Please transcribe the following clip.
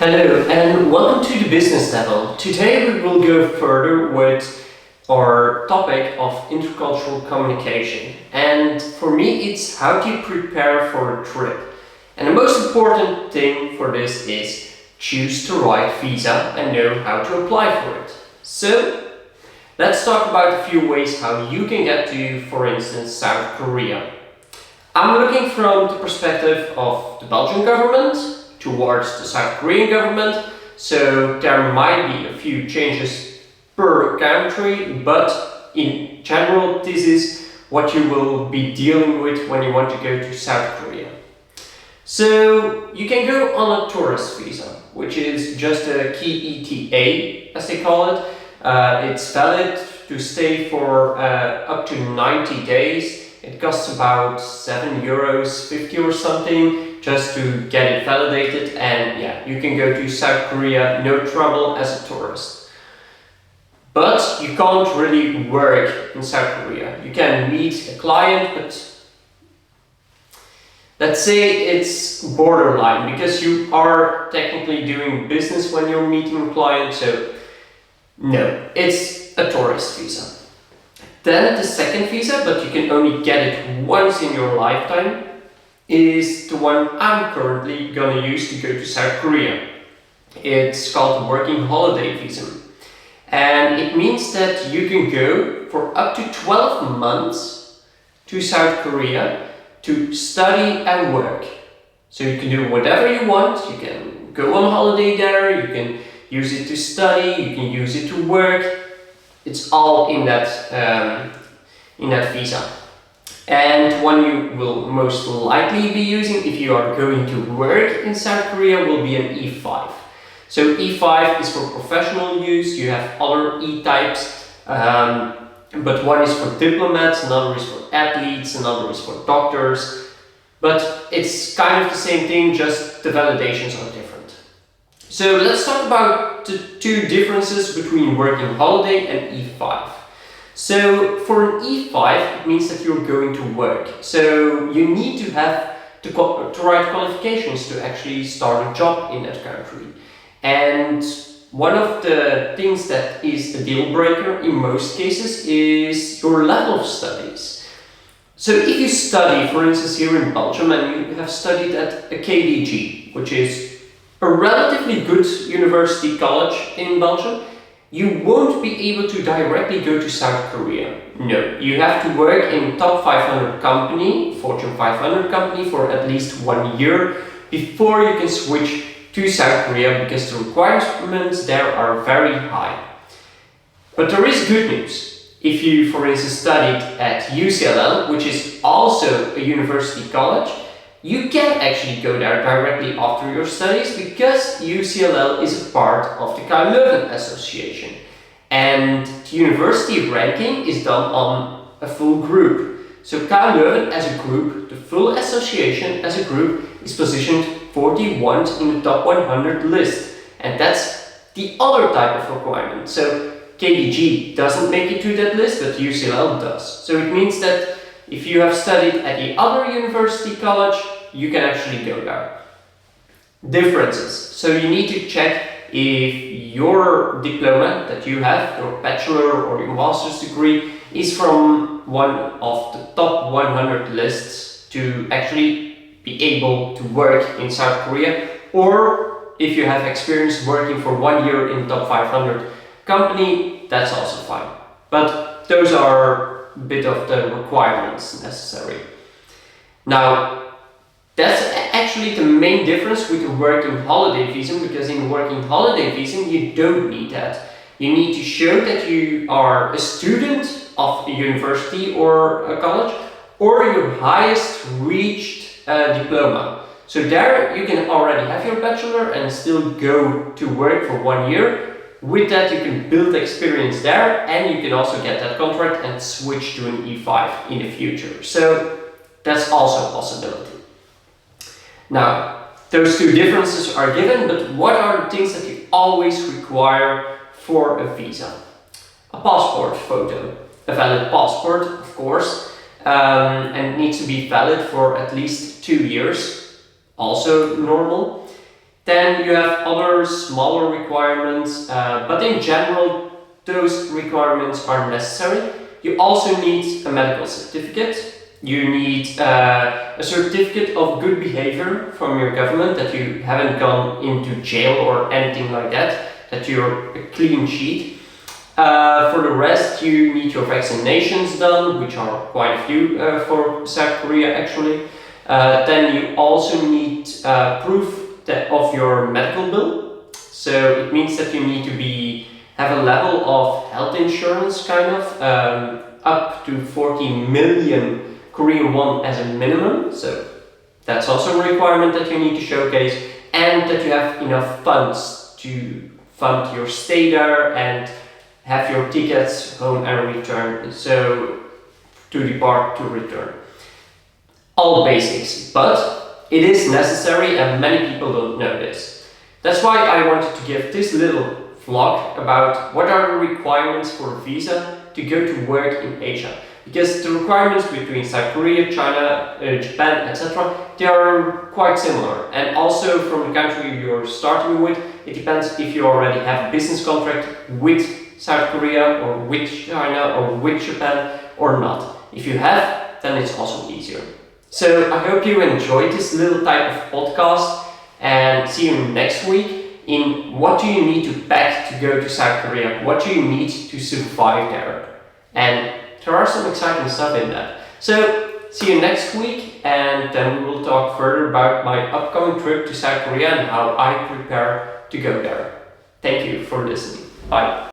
Hello and welcome to the business level. Today we will go further with our topic of intercultural communication. And for me it's how to prepare for a trip. And the most important thing for this is choose the right visa and know how to apply for it. So let's talk about a few ways how you can get to, for instance, South Korea. I'm looking from the perspective of the Belgian government towards the South Korean government, so there might be a few changes per country, but in general this is what you will be dealing with when you want to go to South Korea. So you can go on a tourist visa, which is just a KETA as they call it. It's valid to stay for up to 90 days. It costs about €7.50 or something just to get it validated, and yeah, you can go to South Korea no trouble as a tourist. But you can't really work in South Korea. You can meet a client, but let's say it's borderline because you are technically doing business when you're meeting a client, so no, it's a tourist visa. Then the second visa, but you can only get it once in your lifetime, is the one I'm currently gonna use to go to South Korea. It's called the working holiday visa. And it means that you can go for up to 12 months to South Korea to study and work. So you can do whatever you want. You can go on holiday there, you can use it to study, you can use it to work. It's all in that visa. And one you will most likely be using if you are going to work in South Korea will be an E5. So E5 is for professional use. You have other E-types, but one is for diplomats, another is for athletes, another is for doctors. But it's kind of the same thing, just the validations are different. So let's talk about the two differences between working holiday and E5. So for an E5, it means that you're going to work. So you need to have the right qualifications to actually start a job in that country. And one of the things that is a deal breaker in most cases is your level of studies. So if you study, for instance, here in Belgium, and you have studied at a KDG, which is a relatively good university college in Belgium, you won't be able to directly go to South Korea. No, you have to work in top 500 company, Fortune 500 company for at least 1 year before you can switch to South Korea because the requirements there are very high. But there is good news. If you, for instance, studied at UCLL, which is also a university college, you can actually go there directly after your studies because UCLL is a part of the KU Leuven Association. And the university ranking is done on a full group. So KU Leuven as a group, the full association as a group, is positioned 41st in the top 100 list. And that's the other type of requirement. So KDG doesn't make it to that list, but UCLL does. So it means that if you have studied at the other university college, you can actually go there. Differences. So you need to check if your diploma that you have, your bachelor or your master's degree, is from one of the top 100 lists to actually be able to work in South Korea, or if you have experience working for 1 year in top 500 company, that's also fine. But those are a bit of the requirements necessary. Now, that's actually the main difference with the working holiday visa, because in working holiday visa you don't need that. You need to show that you are a student of a university or a college, or your highest reached diploma. So there you can already have your bachelor and still go to work for 1 year. With that you can build experience there, and you can also get that contract and switch to an E5 in the future. So that's also a possibility. Now, those two differences are given, but what are the things that you always require for a visa? A passport photo, a valid passport, of course, and it needs to be valid for at least 2 years, also normal. Then you have other smaller requirements, but in general, those requirements are necessary. You also need a medical certificate. You need a certificate of good behavior from your government, that you haven't gone into jail or anything like that you're a clean sheet. For the rest, you need your vaccinations done, which are quite a few for South Korea actually. Then you also need proof of your medical bill. So it means that you need to have a level of health insurance kind of, up to 40 million Korean won as a minimum. So that's also a requirement that you need to showcase, and that you have enough funds to fund your stay there and have your tickets home and return, so to depart, to return. All basics, but it is necessary and many people don't know this. That's why I wanted to give this little vlog about what are the requirements for a visa to go to work in Asia. Because the requirements between South Korea, China, Japan, etc., they are quite similar. And also from the country you're starting with, it depends if you already have a business contract with South Korea or with China or with Japan or not. If you have, then it's also easier. So I hope you enjoyed this little type of podcast, and see you next week in what do you need to pack to go to South Korea, what do you need to survive there. And there are some exciting stuff in that. So see you next week, and then we will talk further about my upcoming trip to South Korea and how I prepare to go there. Thank you for listening. Bye.